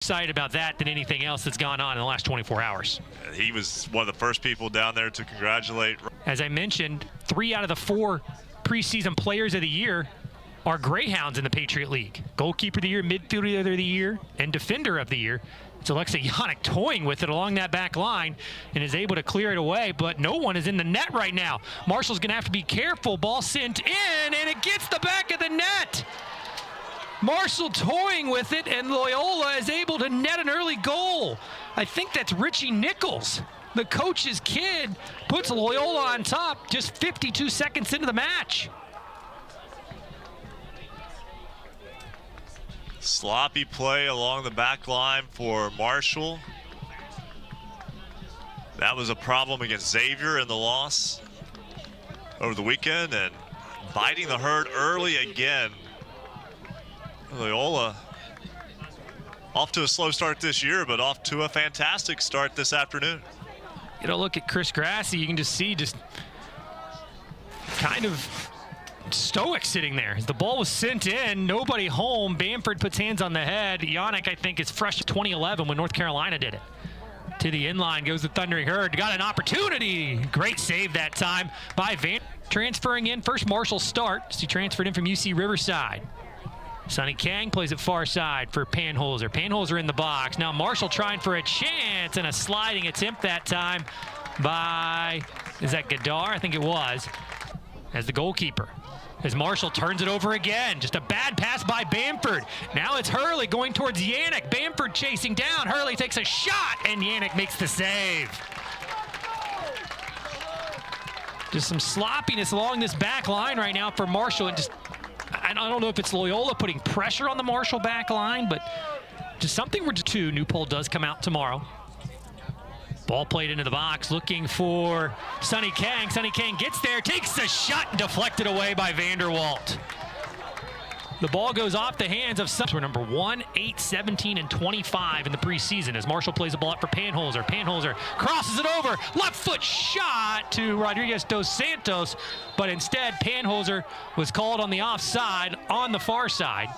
Excited about that than anything else that's gone on in the last 24 hours. He was one of the first people down there to congratulate. As I mentioned, 3 out of the 4 preseason players of the year are Greyhounds in the Patriot League. Goalkeeper of the year, midfielder of the year, and defender of the year. It's Alexei Yannick toying with it along that back line and is able to clear it away, but no one is in the net right now. Marshall's going to have to be careful. Ball sent in, and it gets the back of the net. Marshall toying with it, and Loyola is able to net an early goal. I think that's Richie Nichols, the coach's kid, puts Loyola on top just 52 seconds into the match. Sloppy play along the back line for Marshall. That was a problem against Xavier in the loss over the weekend, and biting the herd early again. Loyola off to a slow start this year, but off to a fantastic start this afternoon. You know, look at Chris Grassi. You can just see kind of stoic sitting there. As the ball was sent in, nobody home. Bamford puts hands on the head. Yannick, I think, is fresh 2011 when North Carolina did it. To the inline goes the Thundering Herd. Got an opportunity. Great save that time by Van. Transferring in, first Marshall start. He transferred in from UC Riverside. Sonny Kang plays it far side for Panholzer. Panholzer in the box. Now Marshall trying for a chance, and a sliding attempt that time by, is that Gadar? I think it was, as the goalkeeper. As Marshall turns it over again. Just a bad pass by Bamford. Now it's Hurley going towards Yannick. Bamford chasing down. Hurley takes a shot, and Yannick makes the save. Just some sloppiness along this back line right now for Marshall, and just I don't know if it's Loyola putting pressure on the Marshall back line, but just something where new poll does come out tomorrow. Ball played into the box, looking for Sonny Kang. Sonny Kang gets there, takes a shot, deflected away by Vanderwalt. The ball goes off the hands of We're number 1, 8, 17, and 25 in the preseason as Marshall plays the ball up for Panholzer. Panholzer crosses it over, left foot shot to Rodriguez dos Santos, but instead Panholzer was called on the offside on the far side.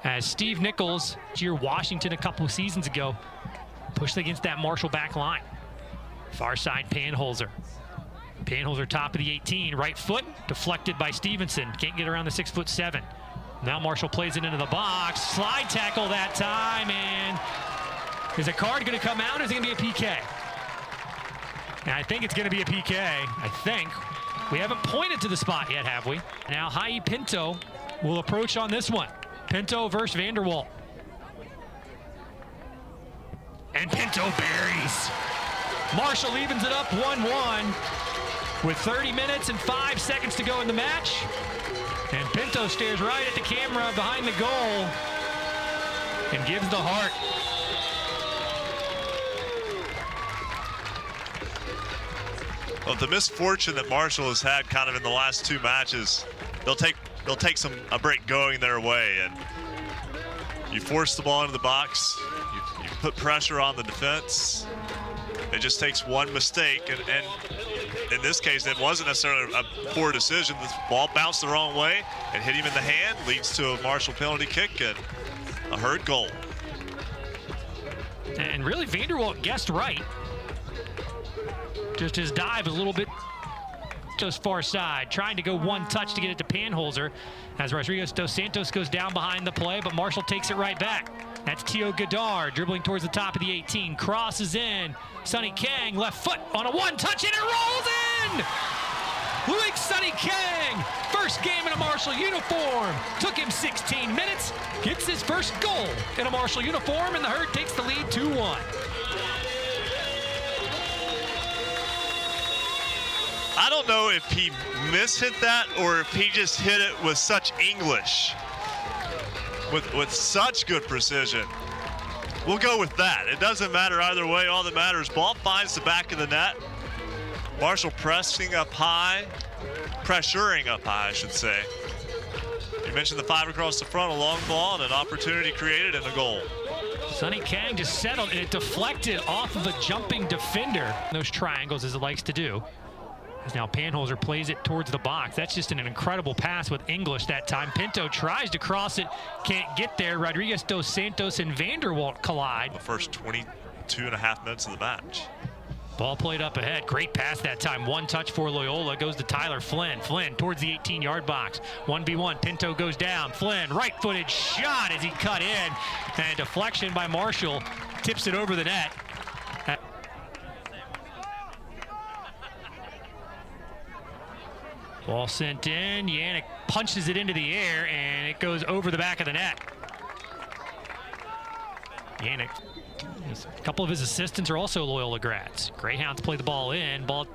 As Steve Nichols, here Washington a couple of seasons ago, pushed against that Marshall back line. Far side Panholzer. Panholzer top of the 18, right foot, deflected by Stevenson. Can't get around the 6'7". Now Marshall plays it into the box. Slide tackle that time, and is a card going to come out, or is it going to be a PK? And I think it's going to be a PK, I think. We haven't pointed to the spot yet, have we? Now Hai Pinto will approach on this one. Pinto versus Vanderwalt. And Pinto buries. Marshall evens it up 1-1. With 30 minutes and 5 seconds to go in the match. And Pinto stares right at the camera behind the goal and gives the heart. Well, the misfortune that Marshall has had kind of in the last 2 matches, they'll take a break going their way, and you force the ball into the box, you put pressure on the defense. It just takes one mistake, and in this case, it wasn't necessarily a poor decision. The ball bounced the wrong way and hit him in the hand, leads to a Marshall penalty kick and a Herd goal. And really, Vanderwalt guessed right. Just his dive a little bit just far side, trying to go one touch to get it to Panholzer as Rodriguez dos Santos goes down behind the play, but Marshall takes it right back. That's Teo Gadar dribbling towards the top of the 18, crosses in. Sonny Kang, left foot on a one touch, and it rolls in! Luke Sonny Kang, first game in a Marshall uniform. Took him 16 minutes, gets his first goal in a Marshall uniform, and the Herd takes the lead 2-1. I don't know if he mishit that or if he just hit it with such English, with such good precision. We'll go with that. It doesn't matter either way. All that matters, ball finds the back of the net. Marshall pressuring up high, I should say. You mentioned the 5 across the front, a long ball, and an opportunity created and a goal. Sonny Kang just settled, and it deflected off of a jumping defender. Those triangles, as it likes to do. As now Panholzer plays it towards the box. That's just an incredible pass with English that time. Pinto tries to cross it, can't get there. Rodriguez dos Santos and Vanderwalt collide. The first 22.5 minutes of the match. Ball played up ahead. Great pass that time. One touch for Loyola. Goes to Tyler Flynn. Flynn towards the 18-yard box. 1v1. Pinto goes down. Flynn, right-footed shot as he cut in. And deflection by Marshall. Tips it over the net. Ball sent in. Yannick punches it into the air, and it goes over the back of the net. Yannick. A couple of his assistants are also Loyola grads. Greyhounds play the ball in. Ball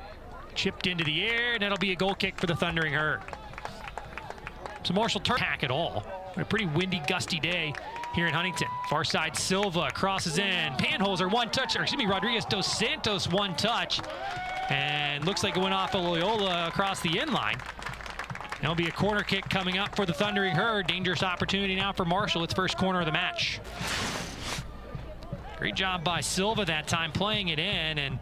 chipped into the air, and that'll be a goal kick for the Thundering Herd. So Marshall turn back at all. A pretty windy, gusty day here in Huntington. Far side, Silva crosses in. Panholzer one touch, or excuse me, Rodriguez dos Santos one touch. And looks like it went off of Loyola across the end line. There'll be a corner kick coming up for the Thundering Herd. Dangerous opportunity now for Marshall. Its first corner of the match. Great job by Silva that time playing it in, and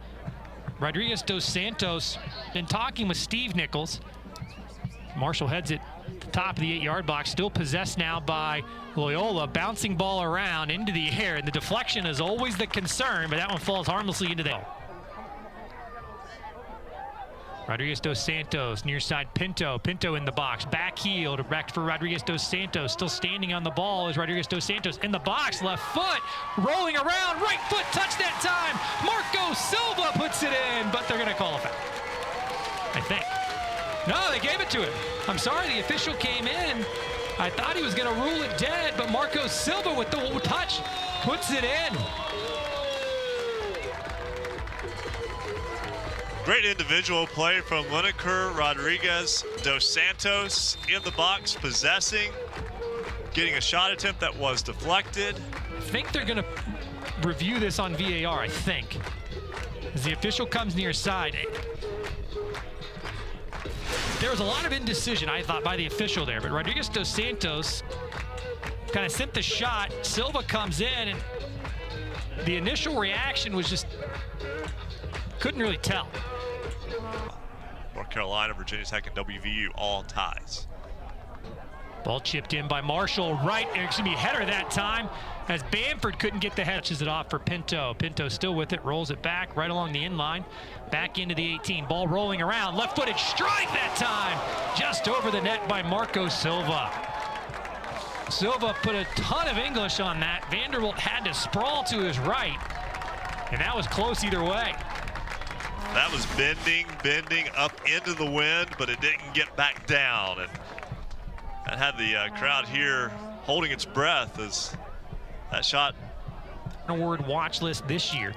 Rodriguez dos Santos been talking with Steve Nichols. Marshall heads it to the top of the 8-yard box, still possessed now by Loyola. Bouncing ball around into the air, and the deflection is always the concern, but that one falls harmlessly into the air. Rodriguez dos Santos, near side Pinto. Pinto in the box, back heel to back for Rodriguez dos Santos. Still standing on the ball is Rodriguez dos Santos in the box, left foot, rolling around, right foot touch that time. Marco Silva puts it in, but they're gonna call a foul, I think. No, they gave it to him. I'm sorry, the official came in. I thought he was gonna rule it dead, but Marco Silva with the touch puts it in. Great individual play from Lineker, Rodriguez dos Santos in the box, possessing, getting a shot attempt that was deflected. I think they're going to review this on VAR, I think. As the official comes near side, there was a lot of indecision, I thought, by the official there, but Rodriguez dos Santos kind of sent the shot. Silva comes in, and the initial reaction was just, couldn't really tell. North Carolina, Virginia Tech, and WVU all ties. Ball chipped in by Marshall, right, excuse me, header that time, as Bamford couldn't get the head. Touches it off for Pinto. Pinto still with it, rolls it back right along the inline, back into the 18. Ball rolling around, left-footed strike that time, just over the net by Marco Silva. Silva put a ton of English on that. Vanderwalt had to sprawl to his right, and that was close either way. That was bending up into the wind, but it didn't get back down. And that had the crowd here holding its breath as that shot. Award watch list this year.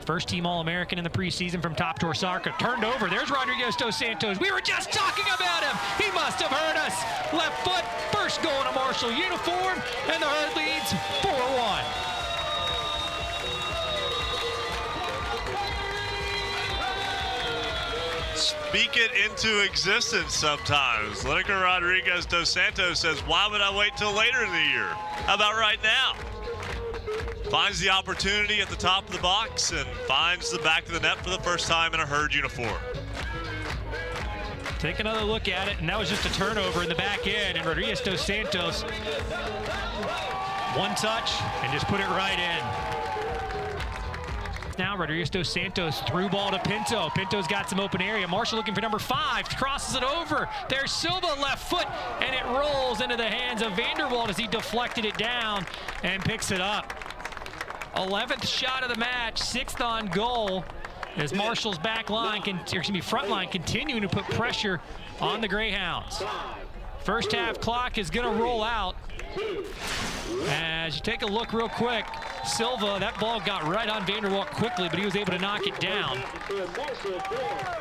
First team All-American in the preseason from Top Tour Soccer. Turned over. There's Rodriguez dos Santos. We were just talking about him. He must have heard us. Left foot, first goal in a Marshall uniform, and the Herd leads 4-1. Speak it into existence sometimes. Lineker Rodriguez dos Santos says, why would I wait till later in the year? How about right now? Finds the opportunity at the top of the box and finds the back of the net for the first time in a Herd uniform. Take another look at it, and that was just a turnover in the back end, and Rodriguez dos Santos, one touch, and just put it right in. Now Rodriguez dos Santos through ball to Pinto. Pinto's got some open area. Marshall looking for number 5, crosses it over. There's Silva left foot, and it rolls into the hands of Vanderwalt as he deflected it down and picks it up. 11th shot of the match, 6th on goal, as Marshall's back line, front line continuing to put pressure on the Greyhounds. First half clock is gonna roll out. As you take a look real quick, Silva, that ball got right on Vanderwalt quickly, but he was able to knock it down.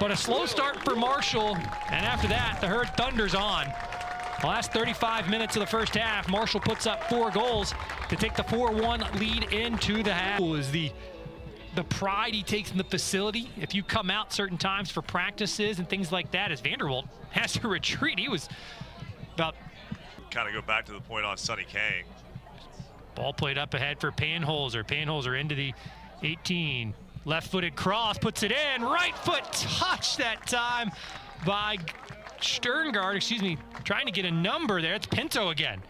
But a slow start for Marshall, and after that, the Herd thunders on. The last 35 minutes of the first half, Marshall puts up 4 goals to take the 4-1 lead into the half. Is the pride he takes in the facility. If you come out certain times for practices and things like that, as Vanderwalt has to retreat. He was about... Kind of go back to the point on Sonny Kang. Ball played up ahead for Panholzer. Panholzer into the 18. Left-footed cross, puts it in. Right foot touch that time by Sterngard, trying to get a number there. It's Pinto again.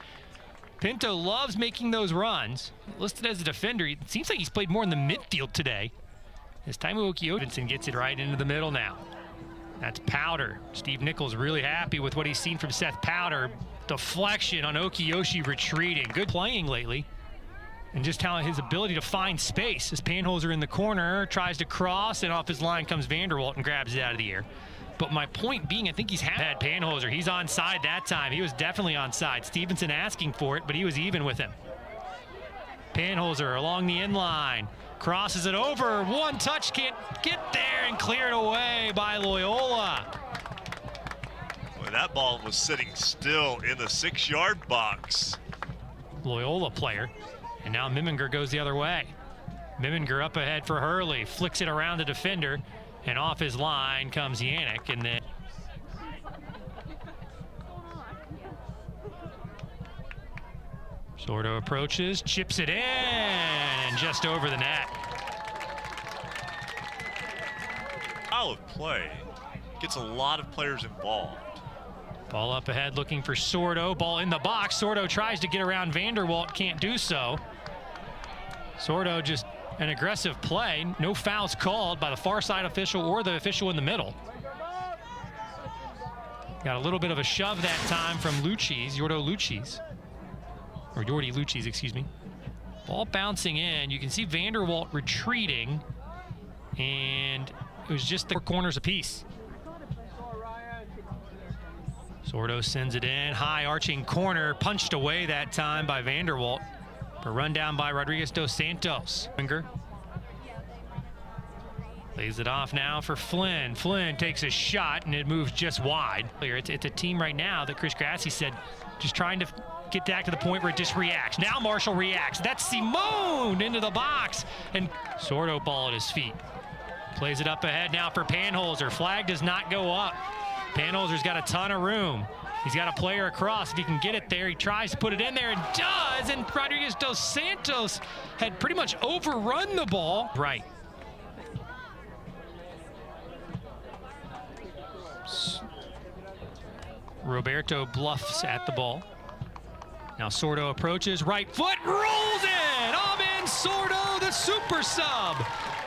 Pinto loves making those runs. Listed as a defender, it seems like he's played more in the midfield today. As Taimu Okiovincent gets it right into the middle now. That's Powder. Steve Nichols really happy with what he's seen from Seth Powder. Deflection on Okiyoshi retreating. Good playing lately. And just how his ability to find space. As Panholzer in the corner, tries to cross, and off his line comes Vanderwalt and grabs it out of the air. But my point being, I think he's had Panholzer. He's onside that time. He was definitely onside. Stevenson asking for it, but he was even with him. Panholzer along the inline. Crosses it over. One touch, can't get there, and cleared away by Loyola. Well, that ball was sitting still in the 6-yard box. Loyola player. And now Miminger goes the other way. Miminger up ahead for Hurley. Flicks it around the defender. And off his line comes Yannick. And then Sordo approaches, chips it in, and just over the net. Style of play gets a lot of players involved. Ball up ahead looking for Sordo. Ball in the box. Sordo tries to get around Vanderwalt, can't do so. Sordo just an aggressive play. No fouls called by the far side official or the official in the middle. Got a little bit of a shove that time from Lucis, Yordo Lucis. Or Yordi Lucis, excuse me. Ball bouncing in. You can see Vanderwalt retreating. And it was just the 4 corners apiece. Sordo sends it in. High arching corner. Punched away that time by Vanderwalt. A run down by Rodriguez dos Santos. Finger. Lays it off now for Flynn. Flynn takes a shot and it moves just wide. It's a team right now that Chris Grassi said just trying to get back to the point where it just reacts. Now Marshall reacts. That's Simone into the box. And Sordo ball at his feet. Plays it up ahead now for Panholzer. Flag does not go up. Panholzer's got a ton of room. He's got a player across. If he can get it there, he tries to put it in there and does. And Rodriguez dos Santos had pretty much overrun the ball. Right. Roberto bluffs at the ball. Now Sordo approaches, right foot, rolls in! Amin Sordo, the super sub.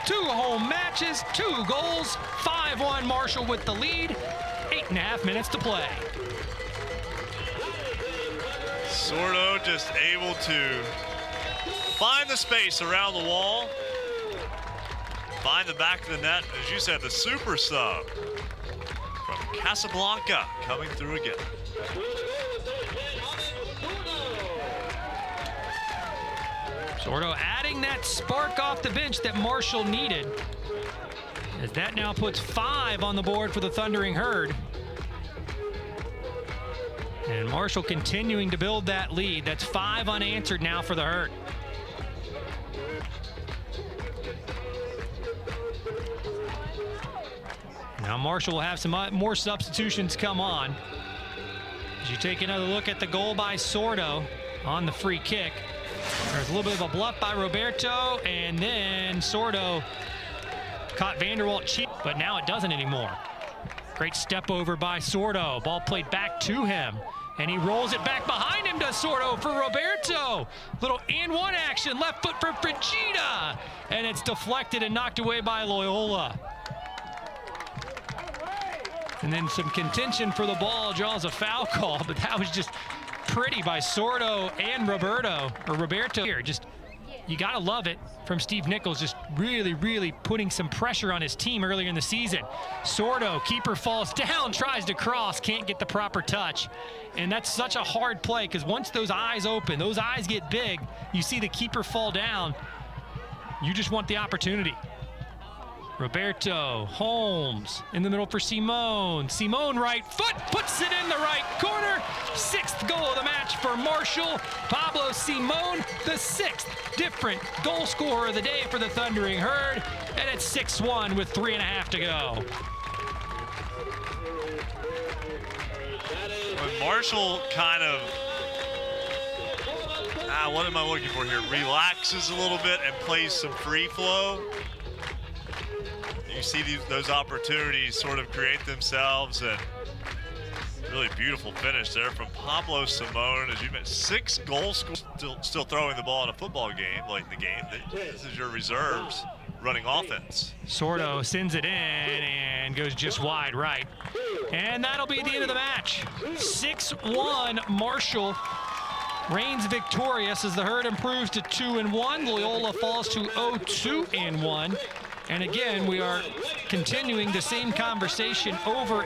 2 home matches, 2 goals, 5-1 Marshall with the lead. 8.5 minutes to play. Sordo just able to find the space around the wall, find the back of the net. As you said, the super sub from Casablanca coming through again. Sordo adding that spark off the bench that Marshall needed. As that now puts 5 on the board for the Thundering Herd. And Marshall continuing to build that lead. That's 5 unanswered now for the Herd. Now Marshall will have some more substitutions come on. As you take another look at the goal by Sordo on the free kick. There's a little bit of a bluff by Roberto, and then Sordo caught Vanderwalt cheap, but now it doesn't anymore. Great step over by Sordo. Ball played back to him, and he rolls it back behind him to Sordo for Roberto. Little and one action, left foot for Frigida, and it's deflected and knocked away by Loyola. And then some contention for the ball, draws a foul call, but that was just pretty by Sordo and Roberto here. Just, you gotta love it from Steve Nichols, just really putting some pressure on his team earlier in the season. Sordo, keeper falls down, tries to cross, can't get the proper touch. And that's such a hard play, because once those eyes open, those eyes get big, you see the keeper fall down, you just want the opportunity. Roberto, Holmes, in the middle for Simone. Simone, right foot, puts it in the right corner. 6th goal of the match for Marshall. Pablo Simone, the 6th different goal scorer of the day for the Thundering Herd. And it's 6-1 with 3.5 to go. When Marshall kind of, what am I looking for here? Relaxes a little bit and plays some free flow. you see those opportunities sort of create themselves, and really beautiful finish there from Pablo Simone. As you mentioned, 6 goals, still throwing the ball in a football game late in the game. This is your reserves running offense. Sordo sends it in and goes just wide right. And that'll be the end of the match. 6-1, Marshall reigns victorious as the Herd improves to 2-1. Loyola falls to 0-2-1. And again, we are continuing the same conversation over